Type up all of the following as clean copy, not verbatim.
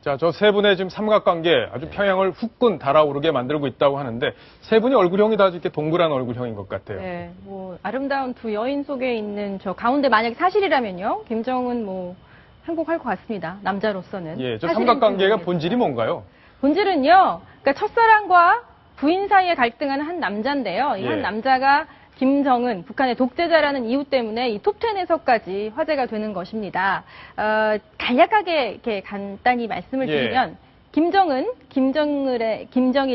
자, 저 세 분의 지금 삼각관계 아주 평양을 후끈 달아오르게 만들고 있다고 하는데 세 분이 얼굴형이 다 이렇게 동그란 얼굴형인 것 같아요. 네, 뭐 아름다운 두 여인 속에 있는 저 가운데 만약에 사실이라면요, 김정은 뭐 행복할 것 같습니다. 남자로서는. 예, 저 삼각관계가 본질이 뭔가요? 본질은요, 그러니까 첫사랑과 부인 사이에 갈등하는 한 남자인데요. 이 한 예. 남자가 김정은, 북한의 독재자라는 이유 때문에 이 톱10에서까지 화제가 되는 것입니다. 간략하게 이렇게 간단히 말씀을 예. 드리면, 김정일의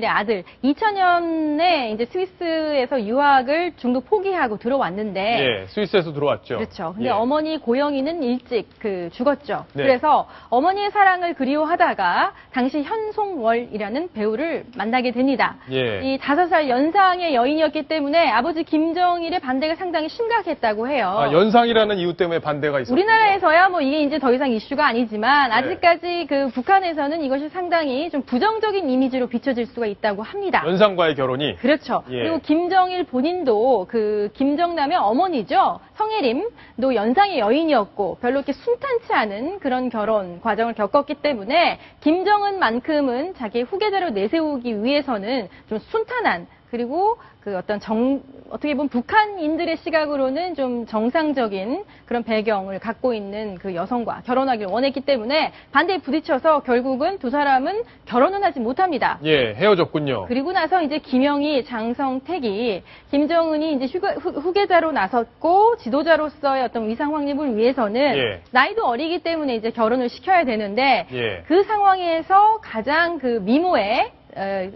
아들, 2000년에 이제 스위스에서 유학을 중도 포기하고 들어왔는데, 예, 스위스에서 들어왔죠. 그렇죠. 근데 예. 어머니 고영이는 일찍 죽었죠. 네. 그래서 어머니의 사랑을 그리워하다가 당시 현송월이라는 배우를 만나게 됩니다. 예. 이 5살 연상의 여인이었기 때문에 아버지 김정일의 반대가 상당히 심각했다고 해요. 아, 연상이라는 이유 때문에 반대가 있었군요. 우리나라에서야 뭐 이게 이제 더 이상 이슈가 아니지만 네. 아직까지 그 북한에서는 이것이 상당히 좀 부정적인 이미지로 비춰질 수가 있다고 합니다. 연상과의 결혼이. 그렇죠. 예. 그리고 김정일 본인도 그 김정남의 어머니죠. 성혜림도 연상의 여인이었고 별로 이렇게 순탄치 않은 그런 결혼 과정을 겪었기 때문에 김정은만큼은 자기 후계자로 내세우기 위해서는 좀 순탄한 그리고 그 어떻게 보면 북한인들의 시각으로는 좀 정상적인 그런 배경을 갖고 있는 그 여성과 결혼하기를 원했기 때문에 반대에 부딪혀서 결국은 두 사람은 결혼은 하지 못합니다. 예, 헤어졌군요. 그리고 나서 이제 김영희, 장성택이 김정은이 이제 후계자로 나섰고 지도자로서의 어떤 위상 확립을 위해서는 예. 나이도 어리기 때문에 이제 결혼을 시켜야 되는데 예. 그 상황에서 가장 그 미모의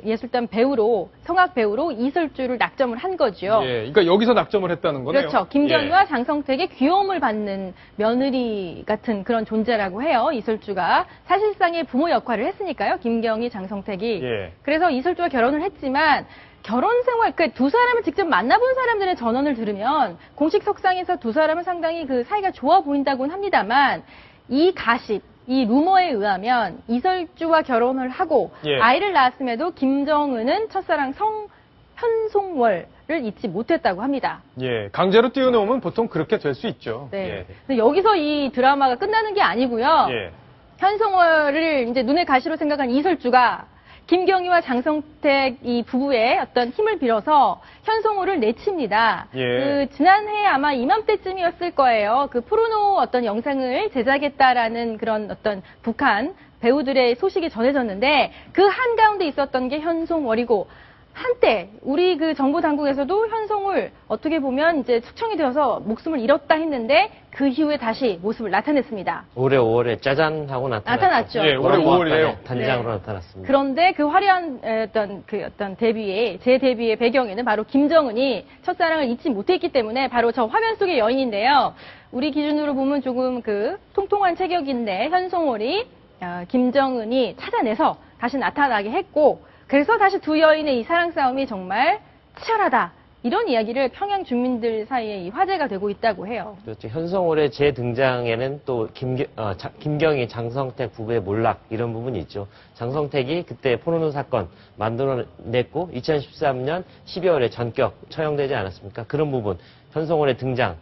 예술단 배우로 성악 배우로 이설주를 낙점을 한 거죠. 예, 그러니까 여기서 낙점을 했다는 거네요. 그렇죠. 김정희와 예. 장성택의 귀여움을 받는 며느리 같은 그런 존재라고 해요. 이설주가 사실상의 부모 역할을 했으니까요. 김경희, 장성택이. 예. 그래서 이설주와 결혼을 했지만 결혼 생활, 그 두 사람을 직접 만나본 사람들의 전언을 들으면 공식 석상에서 두 사람은 상당히 그 사이가 좋아 보인다고는 합니다만 이 가십, 이 루머에 의하면 이설주와 결혼을 하고 예. 아이를 낳았음에도 김정은은 첫사랑 현송월을 잊지 못했다고 합니다. 예, 강제로 띄워놓으면 보통 그렇게 될 수 있죠. 네. 예. 근데 여기서 이 드라마가 끝나는 게 아니고요. 예. 현송월을 이제 눈의 가시로 생각한 이설주가 김경희와 장성택 이 부부의 어떤 힘을 빌어서 현송월을 내칩니다. 예. 그 지난해 아마 이맘때쯤이었을 거예요. 그 포르노 어떤 영상을 제작했다라는 그런 어떤 북한 배우들의 소식이 전해졌는데 그 한가운데 있었던 게 현송월이고 한때 우리 그 정부 당국에서도 현송월 어떻게 보면 이제 숙청이 되어서 목숨을 잃었다 했는데 그 이후에 다시 모습을 나타냈습니다. 올해 5월에 짜잔 하고 나타났죠. 예, 올해 5월이에요. 단장으로 네. 나타났습니다. 그런데 그 화려한 어떤 재데뷔의 배경에는 바로 김정은이 첫사랑을 잊지 못했기 때문에 바로 저 화면 속의 여인인데요. 우리 기준으로 보면 조금 그 통통한 체격인데 현송월이 김정은이 찾아내서 다시 나타나게 했고 그래서 다시 두 여인의 이 사랑 싸움이 정말 치열하다. 이런 이야기를 평양 주민들 사이에 이 화제가 되고 있다고 해요. 그렇죠. 현송월의 재등장에는 또 김경희, 장성택 부부의 몰락 이런 부분이 있죠. 장성택이 그때 포르노 사건 만들어냈고 2013년 12월에 전격 처형되지 않았습니까? 그런 부분, 현송월의 등장,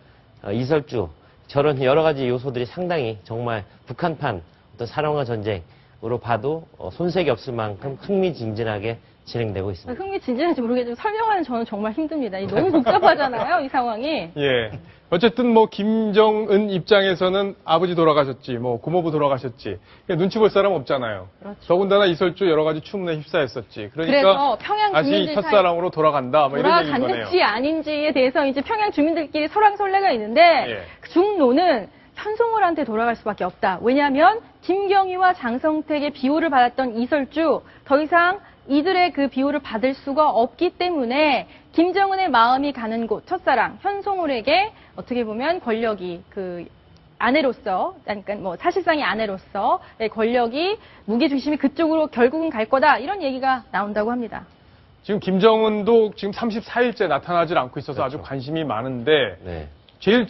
이설주 저런 여러 가지 요소들이 상당히 정말 북한판 어떤 사랑과 전쟁으로 봐도 손색이 없을 만큼 흥미진진하게 진행되고 있습니다. 흥미진진한지 모르겠지만 설명하는 저는 정말 힘듭니다. 너무 복잡하잖아요, 이 상황이. 예. 어쨌든 뭐 김정은 입장에서는 아버지 돌아가셨지, 뭐 고모부 돌아가셨지. 눈치 볼 사람 없잖아요. 그렇죠. 더군다나 이설주 여러 가지 추문에 휩싸였었지. 그래서 그러니까 평양 다시 주민들 첫사랑으로 돌아간다. 뭐 이런 얘기인 거네요. 돌아갔는지 아닌지에 대해서 이제 평양 주민들끼리 설왕설래가 있는데 예. 중노는 현송월한테 돌아갈 수밖에 없다. 왜냐하면 김경희와 장성택의 비호를 받았던 이설주 더 이상 이들의 그 비호를 받을 수가 없기 때문에 김정은의 마음이 가는 곳 첫사랑 현송월에게 어떻게 보면 권력이 그 아내로서 그러니까 뭐 사실상의 아내로서의 권력이 무게 중심이 그쪽으로 결국은 갈 거다 이런 얘기가 나온다고 합니다. 지금 김정은도 지금 34일째 나타나질 않고 있어서 그렇죠. 아주 관심이 많은데 네. 제일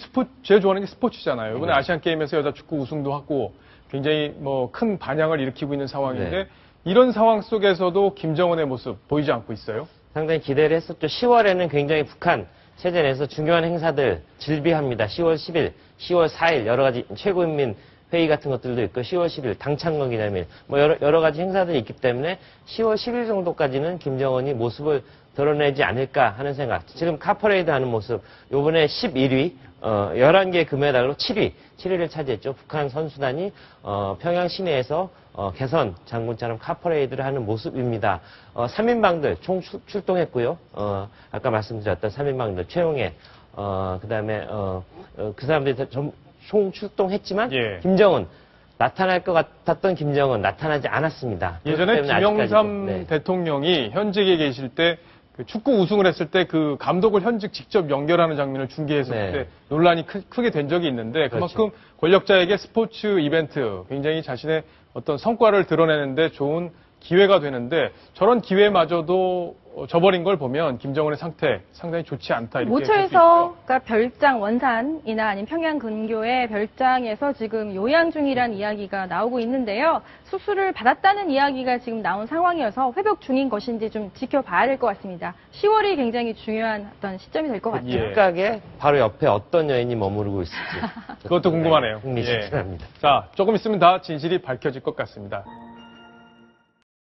좋아하는 게 스포츠잖아요. 이번에 네. 아시안 게임에서 여자 축구 우승도 하고 굉장히 뭐 큰 반향을 일으키고 있는 상황인데 네. 이런 상황 속에서도 김정은의 모습 보이지 않고 있어요? 상당히 기대를 했었죠. 10월에는 굉장히 북한 체제 내에서 중요한 행사들 즐비합니다. 10월 10일, 10월 4일 여러 가지 최고인민 회의 같은 것들도 있고 10월 10일 당창건 기념일 뭐 여러 가지 행사들이 있기 때문에 10월 10일 정도까지는 김정은이 모습을 드러내지 않을까 하는 생각. 지금 카퍼레이드 하는 모습 요번에 11위 11개 금메달로 7위를 차지했죠. 북한 선수단이 평양 시내에서 개선 장군처럼 카퍼레이드를 하는 모습입니다. 3인방들 총 출동했고요. 아까 말씀드렸던 3인방들 최용해 그다음에 그 사람들이 총 출동했지만 예. 김정은 나타날 것 같았던 김정은 나타나지 않았습니다. 예전에 그렇기 때문에 김영삼 아직까지도, 네. 대통령이 현직에 계실 때 그 축구 우승을 했을 때 그 감독을 현직 직접 연결하는 장면을 중계해서 네. 그때 논란이 크게 된 적이 있는데 그렇죠. 그만큼 권력자에게 스포츠 이벤트 굉장히 자신의 어떤 성과를 드러내는데 좋은 기회가 되는데 저런 기회마저도 저버린 걸 보면 김정은의 상태 상당히 좋지 않다 이렇게 볼수 모처에서 있죠. 그러니까 별장 원산이나 아니면 평양 근교의 별장에서 지금 요양 중이라는 이야기가 나오고 있는데요. 수술을 받았다는 이야기가 지금 나온 상황이어서 회복 중인 것인지 좀 지켜봐야 될 것 같습니다. 10월이 굉장히 중요한 어떤 시점이 될 것 같아요. 예. 각각에 바로 옆에 어떤 여인이 머무르고 있을지 그것도 궁금하네요. 흥미진진합니다. 자, 조금 있으면 다 진실이 밝혀질 것 같습니다.